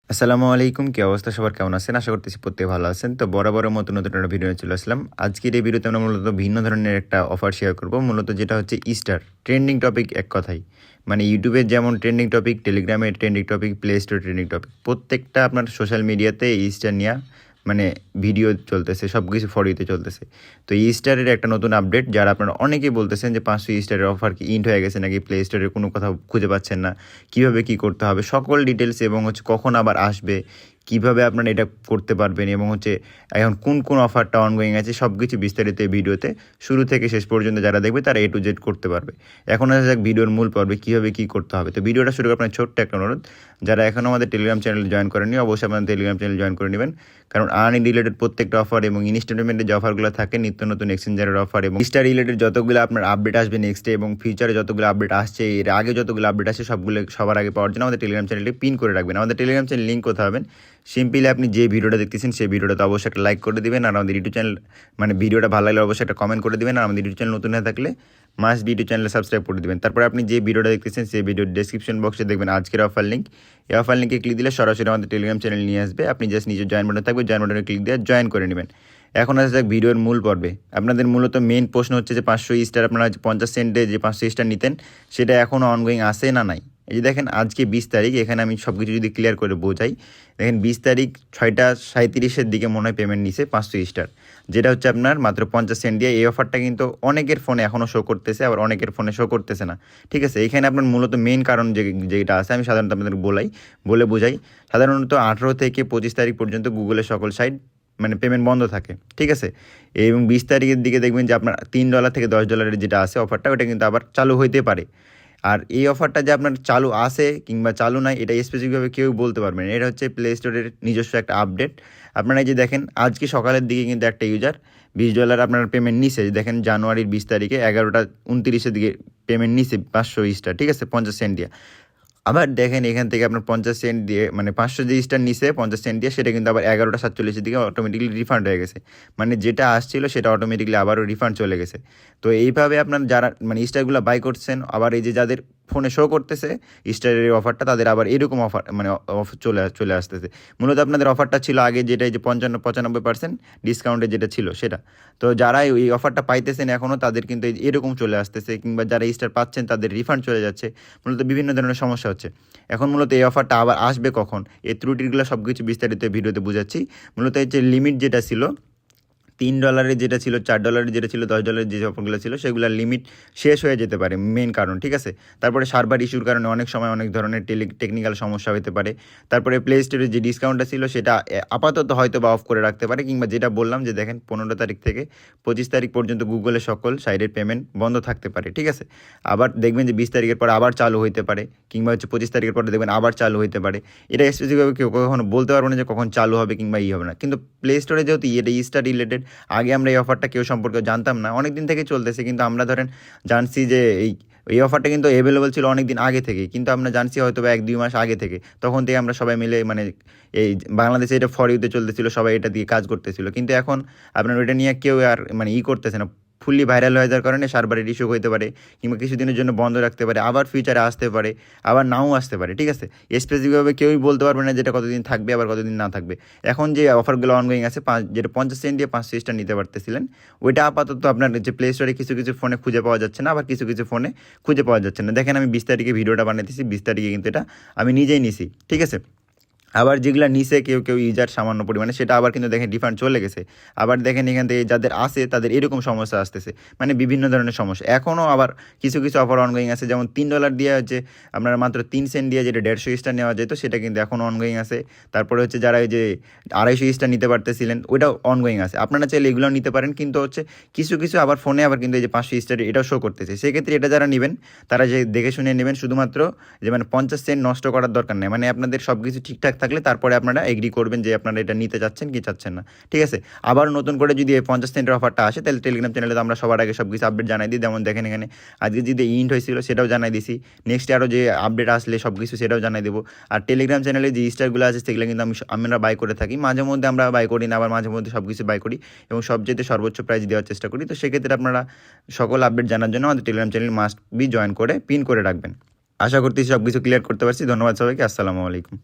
আসসালামু আলাইকুম, কি অবস্থা সবার, কেমন আছেন? আশা করতেছি প্রত্যেকে ভালো আছেন। তো বরাবরের মতো নতুন একটা ভিডিও নিয়ে চলে আসলাম। আজকের এই ভিডিওতে আমরা মূলত ভিন্ন ধরনের একটা অফার শেয়ার করব, মূলত যেটা হচ্ছে ইস্টার ট্রেন্ডিং টপিক। এক কথায় মানে ইউটিউবের যেমন ট্রেন্ডিং টপিক, টেলিগ্রামের trending topic, play store trending topic, প্রত্যেকটা আপনার সোশ্যাল মিডিয়াতে ইস্টার নিয়ে মানে ভিডিও চলতেছে, সব কিছু ফর ইউতে চলতেছে। তো ইস্টারের একটা নতুন আপডেট, যারা আপনারা অনেকেই বলতেছেন যে 500 ইস্টারের অফার কি ইন্ড হয়ে গেছে নাকি, প্লে স্টোরের কোনো কথা খুঁজে পাচ্ছেন না, কীভাবে কী করতে হবে সকল ডিটেলস, এবং হচ্ছে কখন আবার আসবে, কিভাবে আপনারা এটা করতে পারবেন, এবং হচ্ছে এখন কোন কোন অফারটা অনগোয়িং আছে, সব কিছু বিস্তারিত এই ভিডিওতে শুরু থেকে শেষ পর্যন্ত যারা দেখবে তারা A to Z করতে পারবে। এখন আসা যাক ভিডিওর মূল পর্বে, কীভাবে কী করতে হবে। তো ভিডিওটা শুরু করে আপনার ছোট্ট একটা অনুরোধ, যারা এখনও আমাদের টেলিগ্রাম চ্যানেল জয়েন করেননি অবশ্যই আপনাদের টেলিগ্রাম চ্যানেল জয়েন করে নেবেন, কারণ আর্নিং রিলেটেড প্রত্যেকটা অফার এবং ইনস্টলমেন্টের যে অফারগুলো থাকে, নিত্য নতুন এক্সচেঞ্জারের অফার এবং স্টার রিলেটেড যতগুলো আপনার আপডেট আসবে নেক্সটে, এবং ফিউচারে যতগুলো আপডেট আসছে, এর আগে যতগুলো আপডেট আসছে সবগুলো সবার আগে পাওয়ার জন্য আমাদের টেলিগ্রাম চ্যানেলটি পিন করে রাখবেন। আমাদের টেলিগ্রাম চ্যানেল লিঙ্ক কোথায় হবেন, সিম্পলি আপনি যে ভিডিওটা দেখতেছেন সেই ভিডিওটা অবশ্যই একটা লাইক করে দিবেন, আর আমাদের ইউটিউব চ্যানেল মানে ভিডিওটা ভালো লাগলে অবশ্যই একটা কমেন্ট করে দিবেন, আর আমাদের ইউটিউব চ্যানেল নতুন হয়ে থাকলে মাস্ট ইউটিউব চ্যানেলে সাবস্ক্রাইব করে দিবেন। তারপরে আপনি যে ভিডিওটা দেখতেছেন সেই ভিডিওর ডেসক্রিপশন বক্সে দেখবেন আজকের অফার লিঙ্ক। এই অফার লিঙ্কে ক্লিক দিলে সরাসরি আমাদের টেলিগ্রাম চ্যানেল নিয়ে আসবে, আপনি জাস্ট নিজের জয়েন বাটন থাকবে, জয়েন বাটনে ক্লিক দিয়ে জয়েন করে নেবেন। এখন আসা যাক ভিডিওর মূল পর্বে। আপনাদের মূলত মেন প্রশ্ন হচ্ছে যে 500 স্টার আপনারা 50 সেন্টে যে 500 স্টার নিতেন সেটা এখনও অনগোয়িং আছে না নাই। এই যে দেখেন আজকে 20 তারিখ, এখানে আমি সব কিছু যদি ক্লিয়ার করে বোঝাই, দেখেন 20 তারিখ 6টা 37-এর দিকে মনে হয় পেমেন্ট নিছে 500 স্টার, যেটা হচ্ছে আপনার মাত্র 50 সেন্ট দিয়ে। এই অফারটা কিন্তু অনেকের ফোনে এখনও শো করতেছে, আবার অনেকের ফোনে শো করতেছে না। ঠিক আছে, এখানে আপনার মূলত মেন কারণ যেটা আছে আমি সাধারণত আপনাদের বলে বোঝাই। সাধারণত 18 থেকে 25 তারিখ পর্যন্ত গুগলের সকল সাইট মানে পেমেন্ট বন্ধ থাকে। ঠিক আছে, এবং 20 তারিখের দিকে দেখবেন যে আপনার $3 থেকে $10 যেটা আছে অফারটা, ওটা কিন্তু আবার চালু হইতে পারে। আর এই অফারটা যে আপনার চালু আছে কিংবা চালু নাই এটা স্পেসিফিকভাবে কেউ বলতে পারবে না। এটা হচ্ছে প্লে স্টোরের নিজস্ব একটা আপডেট। আপনারা এই যে দেখেন আজকে সকালের দিকে কিন্তু একটা ইউজার $20 আপনার পেমেন্ট নিছে, দেখেন জানুয়ারির 20 তারিখে 11টা 29-এর দিকে পেমেন্ট নিছে 500 স্টার। ঠিক আছে, 50 সেন্ট দিয়ে। আবার দেখেন এখান থেকে আপনার 50 সেন্ট দিয়ে মানে 500 যে স্টার নিছে 50 সেন্ট দিয়ে, সেটা কিন্তু আবার 11টা 47-এর দিকে অটোমেটিকলি রিফান্ড হয়ে গেছে। মানে যেটা আসছিল সেটা অটোমেটিকলি আবারও রিফান্ড চলে গেছে। তো এইভাবে আপনার যারা মানে স্টারগুলো বাই করছেন, আবার এই যে যাদের ফোনে শো করতেছে স্টারের এই অফারটা, তাদের আবার এরকম অফার মানে অফার চলে আসতেছে। মূলত আপনাদের অফারটা ছিল আগে যেটা এই যে 95% ডিসকাউন্টে যেটা ছিল সেটা। তো যারা এই অফারটা পাইতেছেন এখনও, তাদের কিন্তু এরকম চলে আসতেছে, কিংবা যারা স্টার পাচ্ছেন তাদের রিফান্ড চলে যাচ্ছে। মূলত বিভিন্ন ধরনের সমস্যা হচ্ছে। এখন মূলত এই অফারটা আবার আসবে কখন, এই ত্রুটিগুলো সব কিছু বিস্তারিত ভিডিওতে বুঝাচ্ছি। মূলত এই যে লিমিট যেটা ছিল $3 যেটা ছিল, $4 যেটা ছিল, $10 যে অফারগুলো ছিল সেগুলোর লিমিট শেষ হয়ে যেতে পারে মেন কারণ। ঠিক আছে, তারপরে সার্ভার ইস্যুর কারণে অনেক সময় অনেক ধরনের টেকনিক্যাল সমস্যা হতে পারে। তারপরে প্লে স্টোরের যে ডিসকাউন্টটা ছিল সেটা আপাতত হয়তো বা অফ করে রাখতে পারে, কিংবা যেটা বললাম যে দেখেন 15 তারিখ থেকে 25 তারিখ পর্যন্ত গুগলের সকল সাইডের পেমেন্ট বন্ধ থাকতে পারে। ঠিক আছে, আবার দেখবেন যে 20 তারিখের পর আবার চালু হইতে পারে, কিংবা হচ্ছে 25 তারিখের পরে দেখবেন আবার চালু হইতে পারে। এটা স্পেসিফিকভাবে কেউ কখনো বলতে পারবো না যে কখন চালু হবে কিংবা হবে না। কিন্তু প্লে স্টোরে যেহেতু এটা স্টার রিলেটেড, আগে আমরা এই অফারটা কেউ সম্পর্কে জানতাম না, অনেক দিন থেকে চলতেছে, কিন্তু আমরা ধরেন জানছি যে এই অফারটা কিন্তু অ্যাভেলেবল ছিল অনেক দিন আগে থেকে, কিন্তু আমরা জানছি হয়তো বা 1-2 মাস আগে থেকে। তখন থেকে আমরা সবাই মিলে মানে এই বাংলাদেশে এটা ফর ইউতে চলতেছিল, সবাই এটা দিয়ে কাজ করতেছিল, কিন্তু এখন আপনার ওইটা নিয়ে কেউ আর মানে করতেছে না। ফুললি ভাইরাল হয়ে যাওয়ার কারণে সার্ভারের ইস্যু হতে পারে, কিংবা কিছুদিনের জন্য বন্ধ রাখতে পারে, আবার ফিউচারে আসতে পারে, আবার নাও আসতে পারে। ঠিক আছে, স্পেসিফিকভাবে কেউই বলতে পারবে না যেটা কতদিন থাকবে আবার কতদিন না থাকবে। এখন যে অফারগুলো অনগোয়িং আছে, যেটা 50 সেন্ট দিয়ে 500 স্টার নিতে পারতেছিলেন, ওইটা আপাতত আপনার যে প্লে স্টোরে কিছু কিছু ফোনে খুঁজে পাওয়া যাচ্ছে না, আবার কিছু কিছু ফোনে খুঁজে পাওয়া যাচ্ছে না। দেখেন আমি 20 তারিখে ভিডিওটা বানাইতেছি, 20 তারিখে কিন্তু এটা আমি নিজেই নিছি। ঠিক আছে, আবার যেগুলো নিচে কেউ ইউজার সামান্য পরিমাণে, সেটা আবার কিন্তু দেখেন রিফান্ড চলে গেছে। আবার দেখেন এখান থেকে যাদের আসে তাদের এরকম সমস্যা আসতেছে, মানে বিভিন্ন ধরনের সমস্যা। এখনও আবার কিছু কিছু অফার অনগোয়িং আছে, যেমন $3 দিয়ে হচ্ছে আপনারা মাত্র 3 সেন্ট দিয়ে যেটা 150 স্টার নেওয়া যেত, সেটা কিন্তু এখনও অনগোয়িং আছে। তারপরে হচ্ছে যারা এই যে 250 স্টার নিতে পারতেছিলেন, ওইটাও অনগোয়িং আছে। আপনারা চাইলে এগুলোও নিতে পারেন, কিন্তু হচ্ছে কিছু কিছু আবার ফোনে আবার কিন্তু এই যে 500 স্টার এটাও শো করতেছে। সেক্ষেত্রে এটা যারা নেবেন তারা যে দেখে শুনে নেবেন, শুধুমাত্র যে মানে 50 সেন্ট নষ্ট করার দরকার নেই। মানে আপনাদের সব কিছু ঠিকঠাক থাকলে তারপরে আপনারা এগ্রি করবেন যে আপনারা এটা নিতে চাচ্ছেন কি চাচ্ছেন না। ঠিক আছে, আবার নতুন করে যদি এই 50 সেন্টের অফারটা আসে, তাহলে টেলিগ্রাম চ্যানেলে তো আমরা সবার আগে সব কিছু আপডেট জানাই দিই। যেমন দেখেন এখানে আজকে যদি ইন্ট হয়েছিল সেটাও জানাই দিছি, নেক্সট আরও যে আপডেট আসলে সব কিছু সেটাও জানাই দেবো। আর টেলিগ্রাম চ্যানেলে যে স্টারগুলো আছে সেগুলো কিন্তু আমরা বাই করে থাকি, মাঝে মধ্যে আমরা বাই করি না, আবার মাঝে মধ্যে সব কিছু বাই করি, এবং সবচেয়ে সর্বোচ্চ প্রাইস দেওয়ার চেষ্টা করি। তো সেক্ষেত্রে আপনারা সকল আপডেট জানার জন্য আমাদের Telegram channel must be join করে পিন করে রাখবেন। আশা করতেছি সব কিছু ক্লিয়ার করতে পারছি। ধন্যবাদ সবাইকে, আসসালামু আলাইকুম।